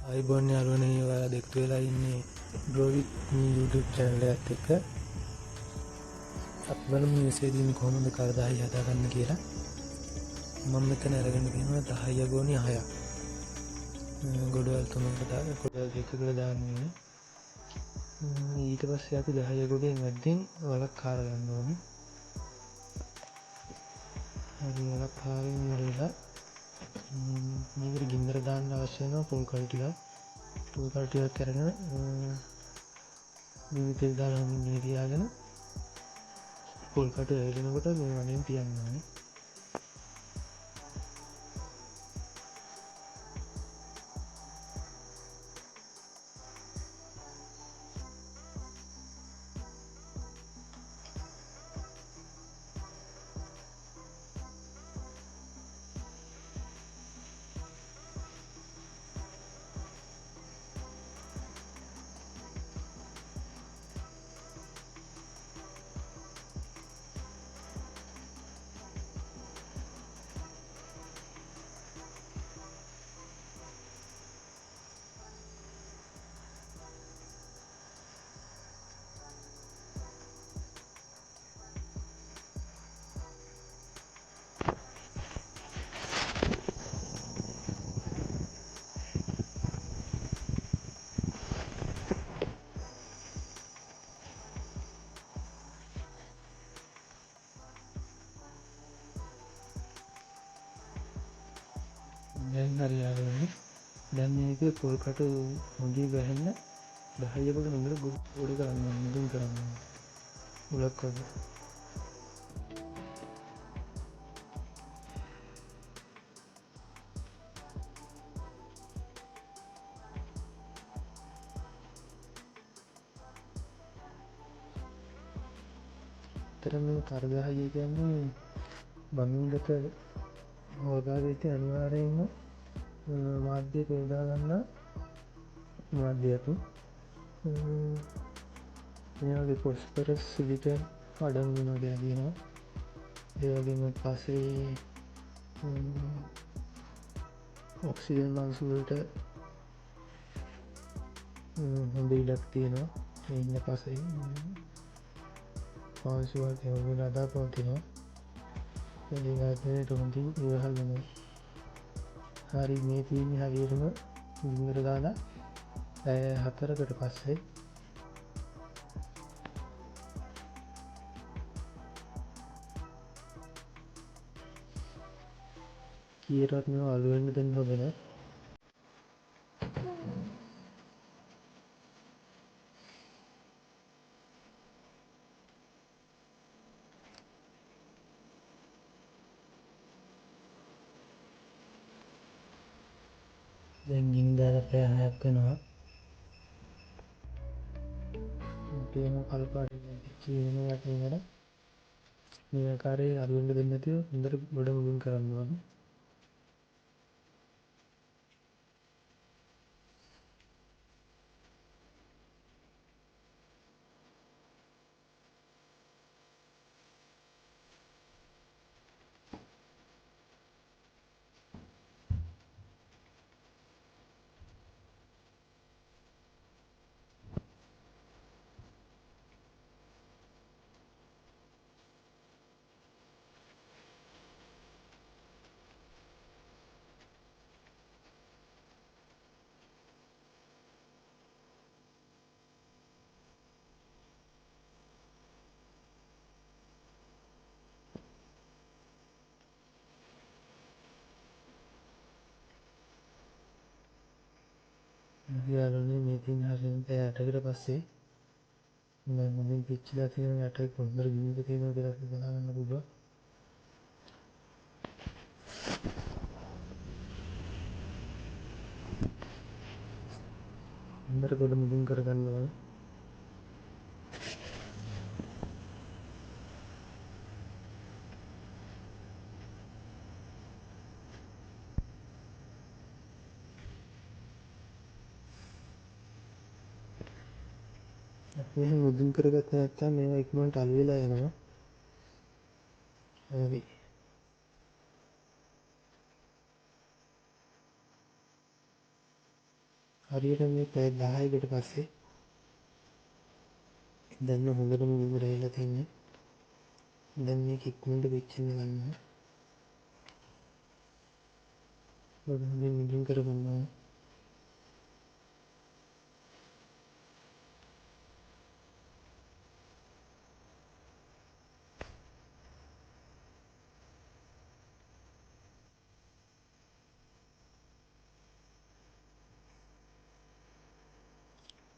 අයිබෝන් යාළුවනේ ඔයාලා දෙක්තු වෙලා ඉන්නේ බ්ලොගික් YouTube channel එකත් එක්ක අපි බලමු මේ විශේෂයෙන් කොහොමද කරදායි හදාගන්න කියලා. මම මෙතන අරගෙන තියෙනවා 10 ගෝණි 6ක්. ගොඩවල් තුනකට ගොඩවල් දෙකකට දාන්න ඕනේ. ඊට පස්සේ අපි 10 ගොඩෙන් මැද්දෙන් වලක් කාර ගන්න ඕනේ. හරි වලක් කාගෙන ඉවරලා මේකට ගින්දර දාන්න අවශ්‍ය වෙනවා පොල් කල් ටිකක් අරගෙන මේ තෙල් දාලා මේ තියාගෙන පොල් කට එරෙනකොට මේ වලින් තියන්න ඕනේ. දැන් හරි යාළුවනේ දැන් මේක පොල් කට හොඳින් ගහන්න 10කට හොඳට ගොඩ කරන්න මුදුන් කරන්න උලක් වගේ. ඇත්තටම මේ කරදාහිය කියන්නේ බමින්දට හොදාගත්තේ අනිවාර්යෙන්ම මාධ්‍ය පෙරදා ගන්න මාධ්‍යයක්. මේ වගේ ෆොස්ෆරස් සිලිකන් අඩංගු වෙනවා කියලා කියනවා. ඒ වගේම පස්සේ ඔක්සිජන් අංශු වලට හොඳ ඉඩක් තියෙනවා. මේ ඉන්න පස්සේ අංශු වලට හොඳ අදාපවක් තියෙනවා. ඒකට හොඳින් ඉවහල්ගෙන හරි මේ තියෙන්නේ හරියටම ගින්දර දාලා පැය 4කට පස්සේ කීරත් මේව අලු වෙන්න දෙන්න හොඳ නැහැ. දැන් ගින්දර පැය 6ක් වෙනවා. මේකේම කල්පාඩින් කියන යටින් මේ ආකාරයේ අලු වෙන්න දෙන්නේ නැතිව හොඳට ගොඩ මුදුන් කරන්න ඕනේ. යාළුවනේ මේ තියෙන හරියට පැය 8කට පස්සේ මම මුලින් පිච්චිලා තියෙන යටේ කොන්දර ගිනිද තියෙනවා කියලා බලන්න පුළුවන්. හොඳට ගොඩ මුදුන් කරගන්න ඕනේ. අපි මුදුන් කරගත්ත නැත්නම් මේවා ඉක්මනට අළු වෙලා යනවා. හරි. හරියට මේ පැය 10කට පස්සේ දැන් හොඳටම ඉවර වෙලා තින්නේ. දැන් මේක ඉක්මනට පිච්චෙන්න ගන්නවා. බඩගින්න මිදින් කරගන්නවා.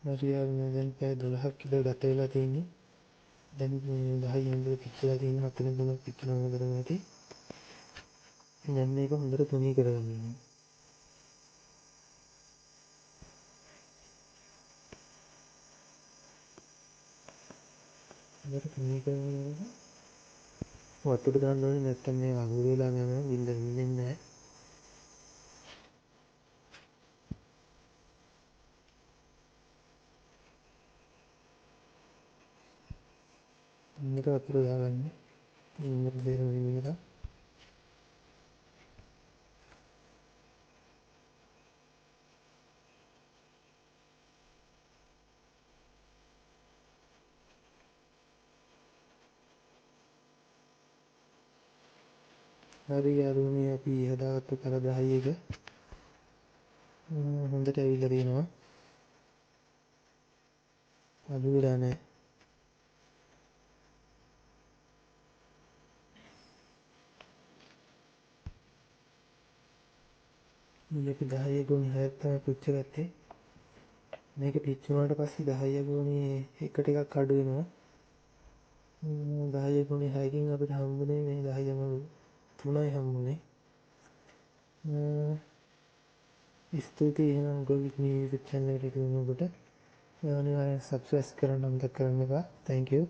හරියට දැන් පැය 12ක් විතර ගත වෙලා තින්නේ. දැන් 10 වෙනිදා පිච්චලා තියෙන 4 3ක් පිච්චෙනවා වගේ නැති. දැන් මේක හොඳට තුනී කරගන්නවා. හොඳට තුනී කරගන්නවා. වතුර දාන්න ඕනේ නැත්නම් මේ අඟුරු වෙලා යනවා බින්දර මිදෙන්නේ නැහැ. මේක වතුර දාගන්න. ඉන්න දෙර වෙනවා. හරි යාළුවනේ අපි හදාගත්ත කරදහයි එක හොඳට ඇවිල්ලා තියෙනවා. අඩු වෙලා නැහැ. මේක 10 ගුණි 6ක් තමයි පුච්ච ගත්තේ. මේක පිච්චුනාට පස්සේ 10 ගුණි 1 ටිකක් අඩු වෙනවා. 10 ගුණි 6කින් අපිට හම්බුනේ මේ 10.3යි හම්බුනේ. ස්තුතියි එහෙනම් ගොවිත් මේ YouTube channel එකට එකතු වෙනකොට. අනිවාර්යෙන් subscribe කරන්න අමතක කරන්න එපා. Thank you.